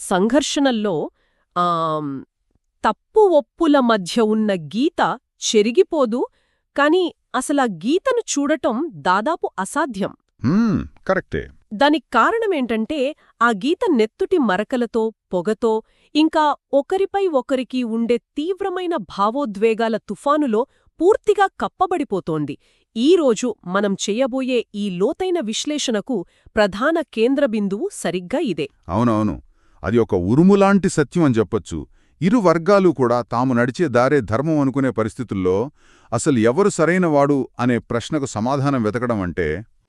సంఘర్షణల్లో ఆమ్, తప్పు ఒప్పుల మధ్య ఉన్న గీత చెరిగిపోదు, కాని అసలా గీతను చూడటం దాదాపు అసాధ్యం. కరెక్టే. దానికి కారణమేంటంటే ఆ గీత నెత్తుటి మరకలతో, పొగతో, ఇంకా ఒకరిపై ఒకరికి ఉండే తీవ్రమైన భావోద్వేగాల తుఫానులో పూర్తిగా కప్పబడిపోతోంది. ఈరోజు మనం చెయ్యబోయే ఈ లోతైన విశ్లేషణకు ప్రధాన కేంద్రబిందువు సరిగ్గా ఇదే. అవునవును, అది ఒక ఉరుములాంటి సత్యం అని చెప్పొచ్చు. ఇరు వర్గాలు కూడా తాము నడిచే దారే ధర్మం అనుకునే పరిస్థితుల్లో అసలు ఎవరు సరైనవాడు అనే ప్రశ్నకు సమాధానం వెతకడం అంటే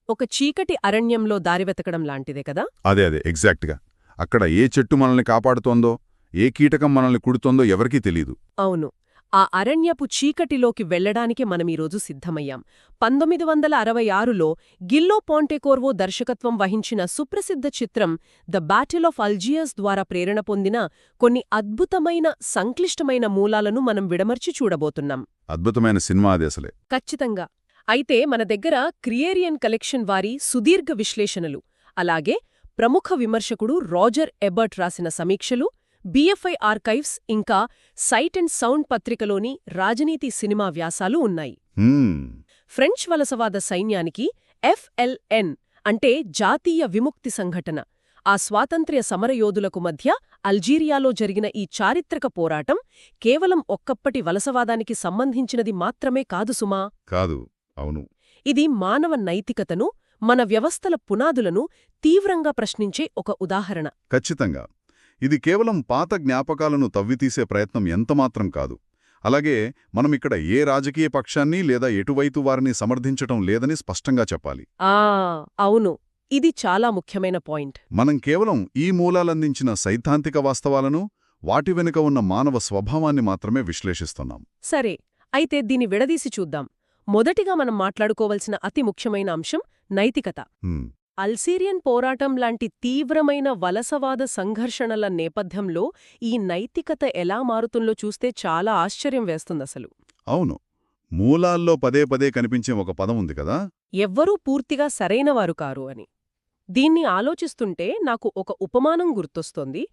ఒక చీకటి అరణ్యంలో దారి వెతకడం లాంటిదే కదా. అదే ఎగ్జాక్ట్గా. అక్కడ ఏ చెట్టు మనల్ని కాపాడుతోందో, ఏ కీటకం మనల్ని కుడుతోందో ఎవరికీ తెలీదు. అవును, ఆ అరణ్యపు చీకటిలోకి వెళ్లడానికి మనమీరోజు సిద్ధమయ్యాం. 1966లో గిల్లో పాంటెకోర్వో దర్శకత్వం వహించిన సుప్రసిద్ధ చిత్రం ద బ్యాటిల్ ఆఫ్ అల్జియర్స్ ద్వారా ప్రేరణ పొందిన కొన్ని అద్భుతమైన సంక్లిష్టమైన మూలాలను మనం విడమర్చి చూడబోతున్నాం. అద్భుతమైన సినిమా అది అసలే. ఖచ్చితంగా. అయితే మన దగ్గర క్రియేరియన్ కలెక్షన్ వారి సుదీర్ఘ విశ్లేషణలు, అలాగే ప్రముఖ విమర్శకుడు రాజర్ ఎబర్ట్ రాసిన సమీక్షలు, బిఎఫ్ఐ ఆర్కైవ్స్ ఇంకా సైట్ అండ్ సౌండ్ పత్రికలోని రాజనీతి సినిమా వ్యాసాలు ఉన్నాయి. ఫ్రెంచ్ వలసవాద సైన్యానికి ఎఫ్ఎల్ఎన్ అంటే జాతీయ విముక్తి సంఘటన, ఆ స్వాతంత్ర్య సమరయోధులకు మధ్య అల్జీరియాలో జరిగిన ఈ చారిత్రక పోరాటం కేవలం ఒక్కప్పటి వలసవాదానికి సంబంధించినది మాత్రమే కాదు సుమా. కాదు. అవును, ఇది మానవ నైతికతను, మన వ్యవస్థల పునాదులను తీవ్రంగా ప్రశ్నించే ఒక ఉదాహరణ. ఖచ్చితంగా. ఇది కేవలం పాత జ్ఞాపకాలను తవ్వితీసే ప్రయత్నం ఎంతమాత్రం కాదు. అలాగే మనమిక్కడ ఏ రాజకీయ పక్షాన్ని లేదా ఎటువైపు వారిని సమర్థించటం లేదని స్పష్టంగా చెప్పాలి. అవును, ఇది చాలా ముఖ్యమైన పాయింట్. మనం కేవలం ఈ మూలాలందించిన సైద్ధాంతిక వాస్తవాలను, వాటి వెనుక ఉన్న మానవ స్వభావాన్ని మాత్రమే విశ్లేషిస్తున్నాం. సరే, అయితే దీన్ని విడదీసి చూద్దాం. మొదటిగా మనం మాట్లాడుకోవలసిన అతి ముఖ్యమైన అంశం నైతికత. అల్జీరియన్ పోరాటం లాంటి తీవ్రమైన వలసవాద సంఘర్షణల నేపథ్యంలో ఈ నైతికత ఎలా మారుతుందో చూస్తే చాలా ఆశ్చర్యం వేస్తుందసలు. అవును, మూలాల్లో పదే పదే కనిపించే ఒక పదం ఉంది కదా, ఎవ్వరూ పూర్తిగా సరైనవారు కారు అని. దీన్ని ఆలోచిస్తుంటే నాకు ఒక ఉపమానం గుర్తొస్తోంది.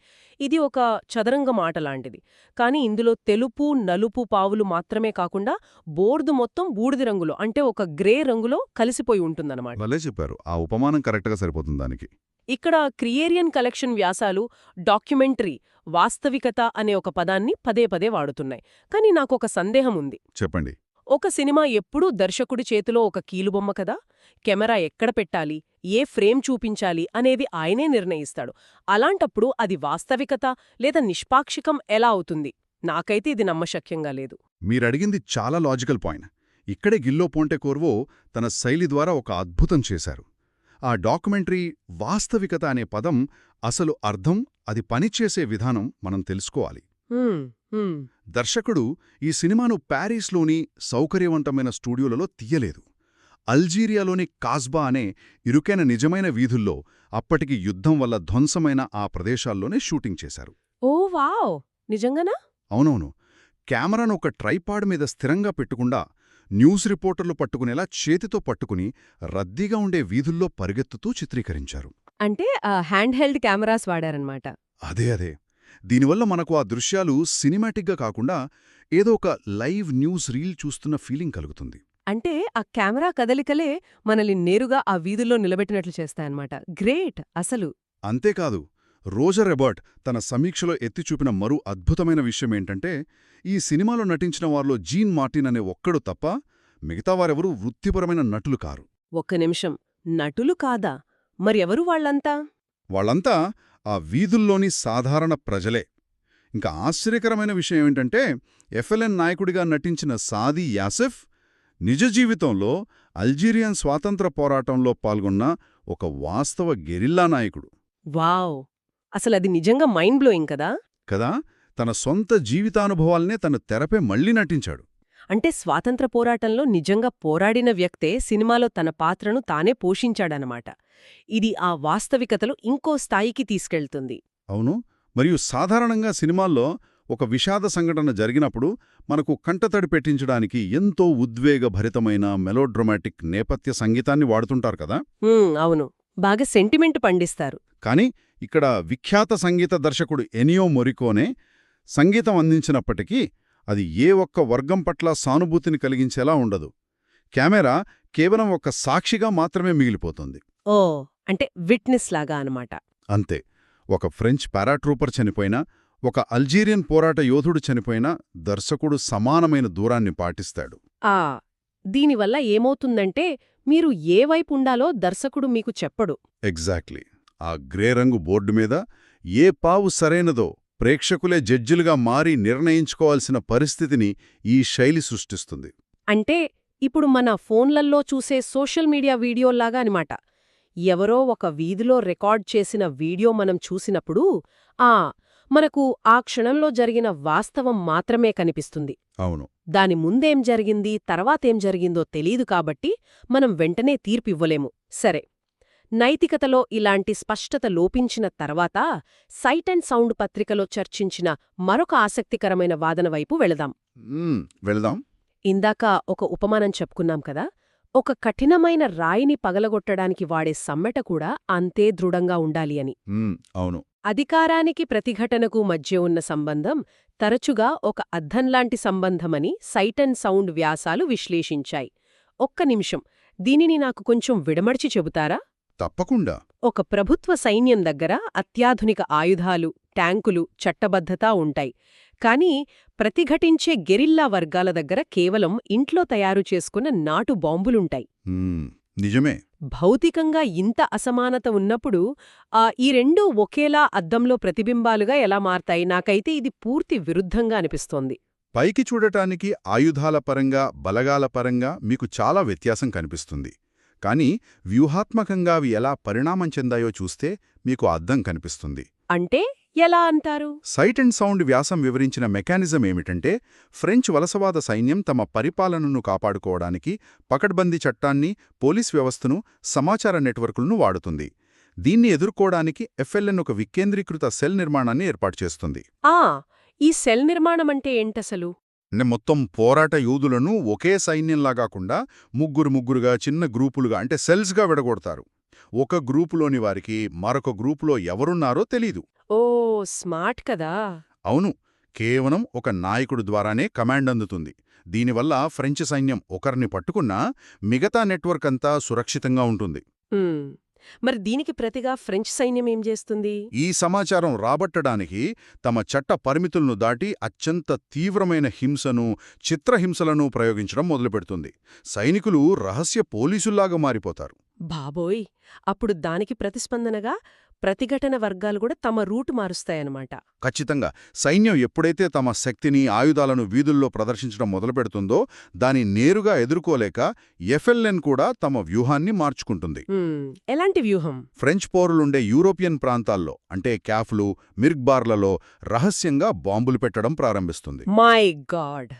ఇది ఒక చదరంగం ఆటలాంటిది, కాని ఇందులో తెలుపు, నలుపు పావులు మాత్రమే కాకుండా బోర్డు మొత్తం బూడిద రంగులో, అంటే ఒక గ్రే రంగులో కలిసిపోయి ఉంటుందన్నమాట. భలే చెప్పారు. ఆ ఉపమానం కరెక్ట్గా సరిపోతుంది దానికి. ఇక్కడ క్రియేరియన్ కలెక్షన్ వ్యాసాలు డాక్యుమెంటరీ, వాస్తవికత అనే ఒక పదాన్ని పదే పదే వాడుతున్నాయి. కాని నాకొక సందేహం ఉంది. చెప్పండి. ఒక సినిమా ఎప్పుడూ దర్శకుడి చేతిలో ఒక కీలుబొమ్మ కదా. కెమెరా ఎక్కడ పెట్టాలి, ఏ ఫ్రేమ్ చూపించాలి అనేది ఆయనే నిర్ణయిస్తాడు. అలాంటప్పుడు అది వాస్తవికత లేదా నిష్పాక్షికం ఎలా అవుతుంది? నాకైతే ఇది నమ్మశక్యంగా లేదు. మీరడిగింది చాలా లాజికల్ పాయింట్. ఇక్కడే గిల్లో పాంటెకోర్వో తన శైలి ద్వారా ఒక అద్భుతం చేశారు. ఆ డాక్యుమెంటరీ వాస్తవికత అనే పదం అసలు అర్థం, అది పనిచేసే విధానం మనం తెలుసుకోవాలి. దర్శకుడు ఈ సినిమాను ప్యారిస్లోని సౌకర్యవంతమైన స్టూడియోలలో తీయలేదు. అల్జీరియాలోని కాస్బా అనే ఇరుకైన నిజమైన వీధుల్లో, అప్పటికి యుద్ధం వల్ల ధ్వంసమైన ఆ ప్రదేశాల్లోనే షూటింగ్ చేశారు. ఓ వావ్, నిజంగానా? అవునవును. కెమెరాను ఒక ట్రైపాడ్ మీద స్థిరంగా పెట్టకుండా న్యూస్ రిపోర్టర్లు పట్టుకునేలా చేతితో పట్టుకుని రద్దీగా ఉండే వీధుల్లో పరిగెత్తుతూ చిత్రీకరించారు. అంటే హ్యాండ్ హెల్డ్ కెమెరాస్ వాడారన్నమాట. అదే. దీనివల్ల మనకు ఆ దృశ్యాలు సినిమాటిక్గా కాకుండా ఏదో ఒక లైవ్ న్యూస్ రీల్ చూస్తున్న ఫీలింగ్ కలుగుతుంది. అంటే ఆ కెమెరా కదలికలే మనల్ని నేరుగా ఆ వీధుల్లో నిలబెట్టినట్లు చేస్తాయన్నమాట. గ్రేట్ అసలు. అంతేకాదు, రోజర్ ఎబర్ట్ తన సమీక్షలో ఎత్తిచూపిన మరో అద్భుతమైన విషయమేంటంటే, ఈ సినిమాలో నటించిన వారిలో జీన్ మార్టిన్ అనే ఒక్కడు తప్ప మిగతా వారెవరూ వృత్తిపరమైన నటులు కారు. ఒక్క నిమిషం, నటులు కాదా? మరి ఎవరు వాళ్లంతా? వాళ్ళంతా ఆ వీధుల్లోని సాధారణ ప్రజలే. ఇంకా ఆశ్చర్యకరమైన విషయం ఏమిటంటే, ఎఫ్ఎల్ఎన్ నాయకుడిగా నటించిన సాదీ యాసిఫ్ నిజ జీవితంలో అల్జీరియన్ స్వాతంత్ర పోరాటంలో పాల్గొన్న ఒక వాస్తవ గెరిల్లా నాయకుడు. వావ్, అసలది నిజంగా మైండ్ బ్లోయింగ్ కదా. తన సొంత జీవితానుభవాల్నే తను తెరపై మళ్లీ నటించాడు. అంటే స్వాతంత్ర పోరాటంలో నిజంగా పోరాడిన వ్యక్తే సినిమాలో తన పాత్రను తానే పోషించాడనమాట. ఇది ఆ వాస్తవికతలో ఇంకో స్థాయికి తీసుకెళ్తుంది. అవును, మరియు సాధారణంగా సినిమాల్లో ఒక విషాద సంఘటన జరిగినప్పుడు మనకు కంటతడి పెట్టించడానికి ఎంతో ఉద్వేగభరితమైన మెలోడ్రమాటిక్ నేపథ్య సంగీతాన్ని వాడుతుంటారు కదా. అవును, బాగా సెంటిమెంట్ పండిస్తారు. కానీ ఇక్కడ విఖ్యాత సంగీత దర్శకుడు ఎనియో మొరికోనే సంగీతం అందించినప్పటికీ అది ఏ ఒక్క వర్గం పట్ల సానుభూతిని కలిగించేలా ఉండదు. కెమెరా కేవలం ఒక సాక్షిగా మాత్రమే మిగిలిపోతుంది. ఓ అంటే విట్నెస్ లాగా అనమాట. అంతే. ఒక ఫ్రెంచ్ పారాట్రూపర్ చనిపోయినా, ఒక అల్జీరియన్ పోరాట యోధుడు చనిపోయినా దర్శకుడు సమానమైన దూరాన్ని పాటిస్తాడు. దీనివల్ల ఏమవుతుందంటే మీరు ఏ వైపు ఉండాలో దర్శకుడు మీకు చెప్పడు. ఎగ్జాక్ట్లీ. ఆ గ్రే రంగు బోర్డు మీద ఏ పావు సరైనదో ప్రేక్షకులే జడ్జిలుగా మారి నిర్ణయించుకోవాల్సిన పరిస్థితిని ఈ శైలి సృష్టిస్తుంది. అంటే ఇప్పుడు మన ఫోన్లల్లో చూసే సోషల్ మీడియా వీడియోల్లాగా అనమాట. ఎవరో ఒక వీధిలో రికార్డ్ చేసిన వీడియో మనం చూసినప్పుడు మనకు ఆ క్షణంలో జరిగిన వాస్తవం మాత్రమే కనిపిస్తుంది. అవును. దాని ముందేం జరిగింది, తర్వాతేం జరిగిందో తెలీదు కాబట్టి మనం వెంటనే తీర్పివ్వలేము. సరే, నైతికతలో ఇలాంటి స్పష్టత లోపించిన తర్వాత సైట్ అండ్ సౌండ్ పత్రికలో చర్చించిన మరొక ఆసక్తికరమైన వాదన వైపు వెళదాం. ఇందాక ఒక ఉపమానం చెప్పుకున్నాం కదా, ఒక కఠినమైన రాయిని పగలగొట్టడానికి వాడే సమ్మెట కూడా అంతే దృఢంగా ఉండాలి అని. అవును. అధికారానికి ప్రతిఘటనకు మధ్య ఉన్న సంబంధం తరచుగా ఒక అద్దంలాంటి సంబంధమని సైట్ అండ్ సౌండ్ వ్యాసాలు విశ్లేషించాయి. ఒక్క నిమిషం, దీనిని నాకు కొంచెం విడమర్చి చెబుతారా? తప్పకుండా. ఒక ప్రభుత్వ సైన్యం దగ్గర అత్యాధునిక ఆయుధాలు, ట్యాంకులు, చట్టబద్ధత ఉంటాయి. కానీ ప్రతిఘటించే గెరిల్లా వర్గాల దగ్గర కేవలం ఇంట్లో తయారు చేసుకున్న నాటు బాంబులుంటాయి. నిజమే. భౌతికంగా ఇంత అసమానత ఉన్నప్పుడు ఈ రెండూ ఒకేలా అద్దంలో ప్రతిబింబాలుగా ఎలా మారతాయి? నాకైతే ఇది పూర్తి విరుద్ధంగా అనిపిస్తోంది. పైకి చూడటానికి ఆయుధాల పరంగా, బలగాల పరంగా మీకు చాలా వ్యత్యాసం కనిపిస్తుంది. కానీ వ్యూహాత్మకంగా అవి ఎలా పరిణామం చెందాయో చూస్తే మీకు అద్దం కనిపిస్తుంది. అంటే ఎలా అంటారు? సైట్ అండ్ సౌండ్ వ్యాసం వివరించిన మెకానిజం ఏమిటంటే, ఫ్రెంచ్ వలసవాద సైన్యం తమ పరిపాలనను కాపాడుకోవడానికి పకడ్బందీ చట్టాన్ని, పోలీస్ వ్యవస్థను, సమాచార నెట్వర్కులను వాడుతుంది. దీన్ని ఎదుర్కోవడానికి ఎఫ్ఎల్ఎన్ ఒక వికేంద్రీకృత సెల్ నిర్మాణాన్ని ఏర్పాటు చేస్తుంది. ఈ సెల్ నిర్మాణమంటే ఏంటసలు? మొత్తం పోరాట యూదులను ఒకే సైన్యంలా కాకుండా ముగ్గురుగా చిన్న గ్రూపులుగా అంటే సెల్స్గా విడగొడతారు. ఒక గ్రూపులోని వారికి మరొక గ్రూపులో ఎవరున్నారో తెలీదు. స్మార్ట్ కదా. అవును. కేవలం ఒక నాయకుడు ద్వారానే కమాండ్ అందుతుంది. దీనివల్ల ఫ్రెంచ్ సైన్యం ఒకరిని పట్టుకున్నా మిగతా నెట్వర్క్ అంతా సురక్షితంగా ఉంటుంది. మరి దీనికి ప్రతిగా ఫ్రెంచ్ సైన్యం ఏం చేస్తుంది? ఈ సమాచారం రాబట్టడానికి తమ చట్ట పరిమితులను దాటి అత్యంత తీవ్రమైన హింసను, చిత్రహింసలను ప్రయోగించడం మొదలుపెడుతుంది. సైనికులు రహస్య పోలీసుల్లాగా మారిపోతారు. బాబోయ్! అప్పుడు దానికి ప్రతిస్పందనగా ప్రతిఘటన వర్గాలు కూడా తమ రూటు మారుస్తాయన్నమాట. ఖచ్చితంగా. సైన్యం ఎప్పుడైతే తమ శక్తిని, ఆయుధాలను వీధుల్లో ప్రదర్శించడం మొదలుపెడుతుందో దాని నేరుగా ఎదుర్కోలేక ఎఫ్ఎల్ఎన్ కూడా తమ వ్యూహాన్ని మార్చుకుంటుంది. ఎలాంటి వ్యూహం? ఫ్రెంచ్ పౌరులుండే యూరోపియన్ ప్రాంతాల్లో అంటే క్యాఫ్లు, మిర్గ్బార్లలో రహస్యంగా బాంబులు పెట్టడం ప్రారంభిస్తుంది. My God!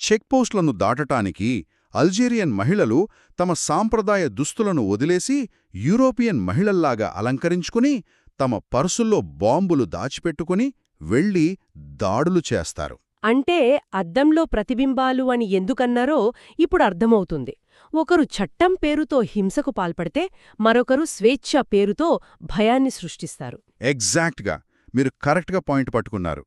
చెక్పోస్టులను దాటటానికి అల్జీరియన్ మహిళలు తమ సాంప్రదాయ దుస్తులను వదిలేసి యూరోపియన్ మహిళల్లాగా అలంకరించుకుని తమ పర్సుల్లో బాంబులు దాచిపెట్టుకుని వెళ్లి దాడులు చేస్తారు. అంటే అద్దంలో ప్రతిబింబాలు అని ఎందుకన్నారో ఇప్పుడు అర్థమవుతుంది. ఒకరు చట్టం పేరుతో హింసకు పాల్పడితే మరొకరు స్వేచ్ఛ పేరుతో భయాన్ని సృష్టిస్తారు. ఎగ్జాక్ట్గా. మీరు కరెక్ట్గా పాయింట్ పట్టుకున్నారు.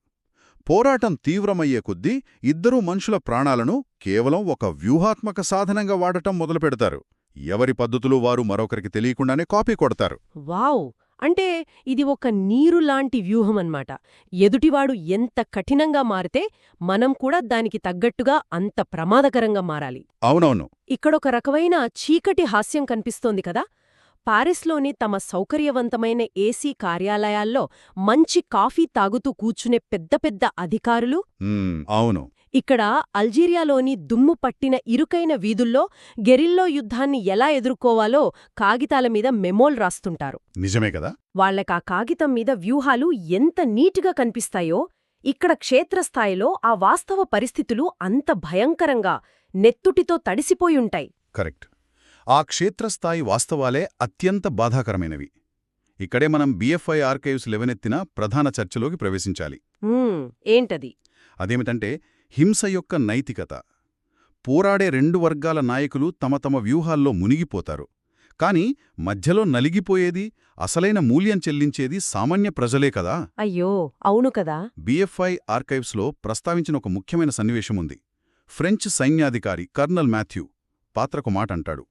పోరాటం తీవ్రమయ్యే కొద్దీ ఇద్దరూ మనుషుల ప్రాణాలను కేవలం ఒక వ్యూహాత్మక సాధనంగా వాడటం మొదలుపెడతారు. ఎవరి పద్ధతులు వారు మరొకరికి తెలియకుండానే కాపీ కొడతారు. వావ్! అంటే ఇది ఒక నీరులాంటి వ్యూహమన్మాట. ఎదుటివాడు ఎంత కఠినంగా మారితే మనం కూడా దానికి తగ్గట్టుగా అంత ప్రమాదకరంగా మారాలి. అవునవును. ఇక్కడొక రకమైన చీకటి హాస్యం కనిపిస్తోంది కదా. పారిస్లోని తమ సౌకర్యవంతమైన ఏసీ కార్యాలయాల్లో మంచి కాఫీ తాగుతూ కూర్చునే పెద్ద పెద్ద అధికారులు. అవును. ఇక్కడ అల్జీరియాలోని దుమ్ము పట్టిన ఇరుకైన వీధుల్లో గెరిల్లో యుద్ధాన్ని ఎలా ఎదుర్కోవాలో కాగితాల మీద మెమోలు రాస్తుంటారు. నిజమే కదా. వాళ్లకా కాగితం మీద వ్యూహాలు ఎంత నీటిగా కనిపిస్తాయో ఇక్కడ క్షేత్రస్థాయిలో ఆ వాస్తవ పరిస్థితులు అంత భయంకరంగా నెత్తుటితో తడిసిపోయుంటాయి. కరెక్ట్. ఆ క్షేత్రస్థాయి వాస్తవాలే అత్యంత బాధాకరమైనవి. ఇక్కడే మనం BFI ఆర్కైవ్స్ లేవనెత్తిన ప్రధాన చర్చలోకి ప్రవేశించాలి. ఏంటది? అదేమిటంటే హింస యొక్క నైతికత. పోరాడే రెండు వర్గాల నాయకులు తమ తమ వ్యూహాల్లో మునిగిపోతారు. కాని మధ్యలో నలిగిపోయేది, అసలైన మూల్యం చెల్లించేది సామాన్య ప్రజలే కదా. అయ్యో అవును కదా. BFI ఆర్కైవ్స్లో ప్రస్తావించిన ఒక ముఖ్యమైన సన్నివేశముంది. ఫ్రెంచ్ సైన్యాధికారి కర్నల్ మాథ్యూ పాత్రకు మాటంటాడు.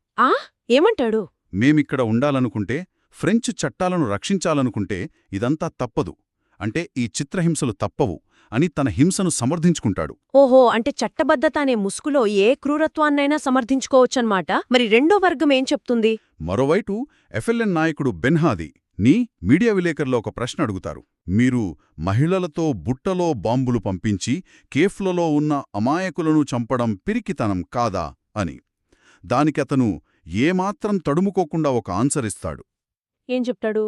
ఏమంటాడు? మేమిక్కడ ఉండాలనుకుంటే, ఫ్రెంచ్ చట్టాలను రక్షించాలనుకుంటే ఇదంతా తప్పదు, అంటే ఈ చిత్రహింసలు తప్పవు అని తన హింసను సమర్థించుకుంటాడు. ఓహో, అంటే చట్టబద్ధత అనే ముసుగులో ఏ క్రూరత్వాన్నైనా సమర్థించుకోవచ్చన్మాట. మరి రెండో వర్గం ఏం చెప్తుంది? మరోవైపు FLN నాయకుడు బెన్హాదీ ని మీడియా విలేకరులో ఒక ప్రశ్న అడుగుతారు. మీరు మహిళలతో బుట్టలో బాంబులు పంపించి కేఫ్లలో ఉన్న అమాయకులను చంపడం పిరికితనం కాదా అని. దానికతను ఏమాత్రం తడుముకోకుండా ఒక ఆన్సర్ ఇస్తాడు. ఏం చెప్తాడు?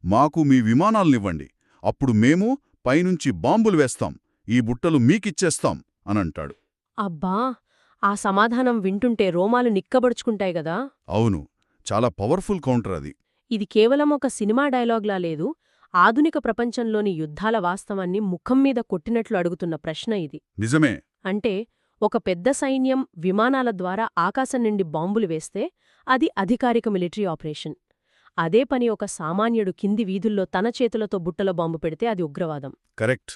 మాకు మీ విమానాలనివ్వండి, అప్పుడు మేము పైనుంచి బాంబులు వేస్తాం, ఈ బుట్టలు మీకిచ్చేస్తాం అనంటాడు. అబ్బా, ఆ సమాధానం వింటుంటే రోమాలు నిక్కబడుచుకుంటాయి గదా. అవును, చాలా పవర్ఫుల్ కౌంటర్ అది. ఇది కేవలం ఒక సినిమా డైలాగ్లా లేదు, ఆధునిక ప్రపంచంలోని యుద్ధాల వాస్తవాన్ని ముఖం మీద కొట్టినట్లు అడుగుతున్న ప్రశ్న ఇది. నిజమే. అంటే ఒక పెద్ద సైన్యం విమానాల ద్వారా ఆకాశం నుండి బాంబులు వేస్తే అది అధికారిక మిలిటరీ ఆపరేషన్. అదే పని ఒక సామాన్యుడు కింది వీధుల్లో తన చేతులతో బుట్టలో బాంబు పెడితే అది ఉగ్రవాదం. కరెక్ట్.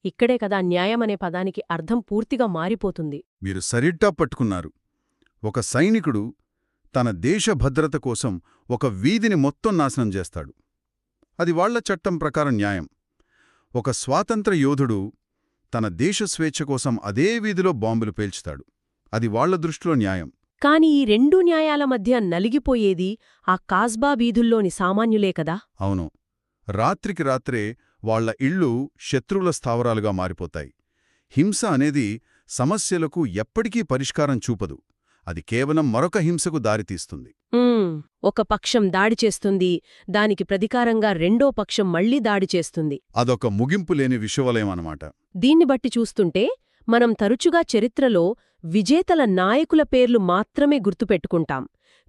ఇక్కడే కదా న్యాయమనే పదానికి అర్థం పూర్తిగా మారిపోతుంది. మీరు సరిగ్గా పట్టుకున్నారు. ఒక సైనికుడు తన దేశ భద్రత కోసం ఒక వీధిని మొత్తం నాశనం చేస్తాడు. అది వాళ్ల చట్టం ప్రకారం న్యాయం. ఒక స్వాతంత్ర యోధుడు తన దేశ స్వేచ్ఛ కోసం అదే వీధిలో బాంబులు పేల్చుతాడు. అది వాళ్ల దృష్టిలో న్యాయం. కాని ఈ రెండూ న్యాయాల మధ్య నలిగిపోయేది ఆ కాస్బా వీధుల్లోని సామాన్యులే కదా. అవును, రాత్రికి రాత్రే వాళ్ల ఇళ్ళు శత్రువుల స్థావరాలుగా మారిపోతాయి. హింస అనేది సమస్యలకు ఎప్పటికీ పరిష్కారం చూపదు, అది కేవలం మరొక హింసకు దారితీస్తుంది. ఒక పక్షం దాడి చేస్తుంది, దానికి ప్రతీకారంగా రెండో పక్షం మళ్లీ దాడి చేస్తుంది. అదొక ముగింపు లేని విషవలయం అన్నమాట. దీన్ని బట్టి చూస్తుంటే మనం తరచుగా చరిత్రలో విజేతల నాయకుల పేర్లు మాత్రమే గుర్తుపెట్టుకుంటాం.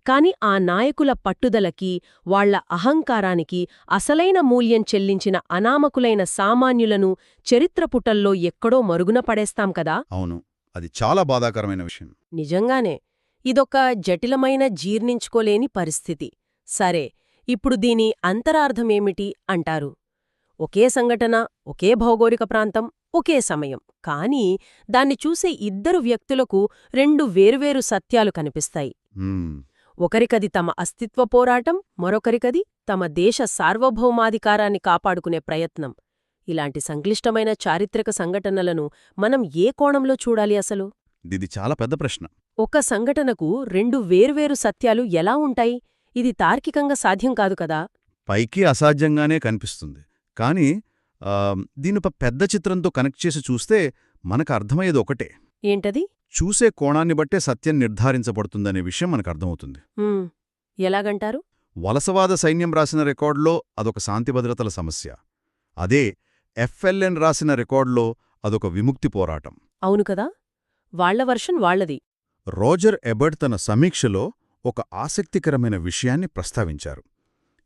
కాని ఆ నాయకుల పట్టుదలకి, వాళ్ల అహంకారానికి అసలైన మూల్యం చెల్లించిన అనామకులైన సామాన్యులను చరిత్రపుటల్లో ఎక్కడో మరుగున పడేస్తాం కదా. అవును, అది చాలా బాధాకరమైన విషయం. నిజంగానే ఇదొక జటిలమైన జీర్ణించుకోలేని పరిస్థితి. సరే, ఇప్పుడు దీని అంతరార్థమేమిటి అంటారు? ఒకే సంఘటన, ఒకే భౌగోళిక ప్రాంతం, ఒకే సమయం. కానీ దాన్ని చూసే ఇద్దరు వ్యక్తులకు రెండు వేర్వేరు సత్యాలు కనిపిస్తాయి. ఒకరికది తమ అస్తిత్వ పోరాటం, మరొకరికది తమ దేశ సార్వభౌమాధికారాన్ని కాపాడుకునే ప్రయత్నం. ఇలాంటి సంక్లిష్టమైన చారిత్రక సంఘటనలను మనం ఏ కోణంలో చూడాలి అసలు? ఇది చాలా పెద్ద ప్రశ్న. ఒక సంఘటనకు రెండు వేర్వేరు సత్యాలు ఎలా ఉంటాయి? ఇది తార్కికంగా సాధ్యం కాదు కదా. పైకి అసాధ్యంగానే కనిపిస్తుంది. కానీ దీనిపై పెద్ద చిత్రంతో కనెక్ట్ చేసి చూస్తే మనకు అర్థమయ్యేది ఒకటే. ఏంటది? చూసే కోణాన్ని బట్టే సత్యం నిర్ధారించబడుతుందనే విషయం మనకు అర్థమవుతుంది. ఎలాగంటారు? వలసవాద సైన్యం రాసిన రికార్డులో అదొక శాంతి భద్రతల సమస్య. అదే FLN రాసిన రికార్డులో అదొక విముక్తి పోరాటం. అవును కదా, వాళ్ల వర్షన్ వాళ్లది. రోజర్ ఎబర్ట్ తన సమీక్షలో ఒక ఆసక్తికరమైన విషయాన్ని ప్రస్తావించారు.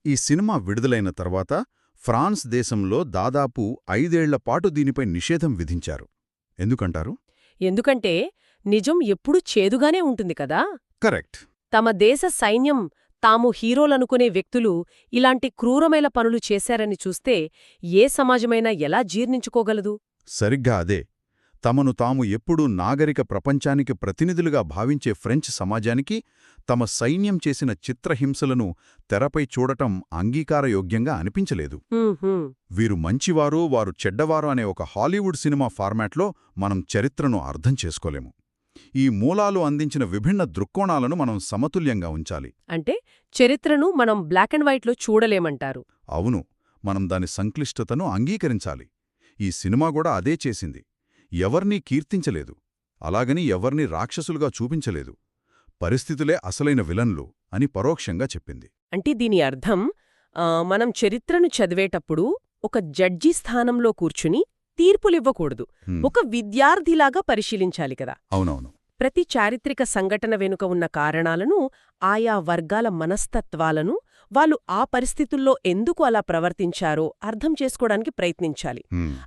ఈ సినిమా విడుదలైన తర్వాత ఫ్రాన్స్ దేశంలో దాదాపు 5 ఏళ్లపాటు దీనిపై నిషేధం విధించారు. ఎందుకంటారు? ఎందుకంటే నిజం ఎప్పుడూ చేదుగానే ఉంటుంది కదా. కరెక్ట్. తమ దేశ సైన్యం తాము హీరోలనుకునే వ్యక్తులు ఇలాంటి క్రూరమైన పనులు చేశారని చూస్తే ఏ సమాజమైనా ఎలా జీర్ణించుకోగలదు? సరిగ్గా అదే. తమను తాము ఎప్పుడూ నాగరిక ప్రపంచానికి ప్రతినిధులుగా భావించే ఫ్రెంచ్ సమాజానికి తమ సైన్యం చేసిన చిత్రహింసలను తెరపై చూడటం అంగీకారయోగ్యంగా అనిపించలేదు. వీరు మంచివారు, వారు చెడ్డవారు అనే ఒక హాలీవుడ్ సినిమా ఫార్మాట్లో మనం చరిత్రను అర్థం చేసుకోలేము. ఈ మూలాలు అందించిన విభిన్న దృక్కోణాలను మనం సమతుల్యంగా ఉంచాలి. అంటే చరిత్రను మనం బ్లాక్ అండ్ వైట్లో చూడలేమంటారు? అవును, మనం దాని సంక్లిష్టతను అంగీకరించాలి. ఈ సినిమా కూడా అదే చేసింది. ఎవర్నీ కీర్తించలేదు, అలాగని ఎవర్నీ రాక్షసులుగా చూపించలేదు. పరిస్థితులే అసలైన విలన్లు అని పరోక్షంగా చెప్పింది. అంటే దీని అర్థం మనం చరిత్రను చదివేటప్పుడు ఒక జడ్జి స్థానంలో కూర్చుని తీర్పులివ్వకూడదు, ఒక విద్యార్థిలాగా పరిశీలించాలి కదా. అవునవును. ప్రతి చారిత్రక సంఘటన వెనుక ఉన్న కారణాలను, ఆయా వర్గాల మనస్తత్వాలను, వాళ్ళు ఆ పరిస్థితుల్లో ఎందుకు అలా ప్రవర్తించారో అర్థం చేసుకోవడానికి ప్రయత్నించాలి.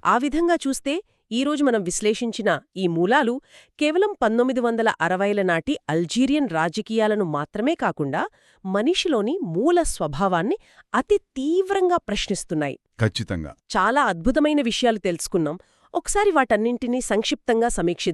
ఆ విధంగా చూస్తే ఈరోజు మనం విశ్లేషించిన ఈ మూలాలు కేవలం 1960ల నాటి అల్జీరియన్ రాజకీయాలను మాత్రమే కాకుండా మనిషిలోని మూల స్వభావాన్ని అతి తీవ్రంగా ప్రశ్నిస్తున్నాయి. ఖచ్చితంగా. చాలా అద్భుతమైన విషయాలు తెలుసుకున్నాం. ఒకసారి వాటన్నింటినీ సంక్షిప్తంగా సమీక్షిద్దాం.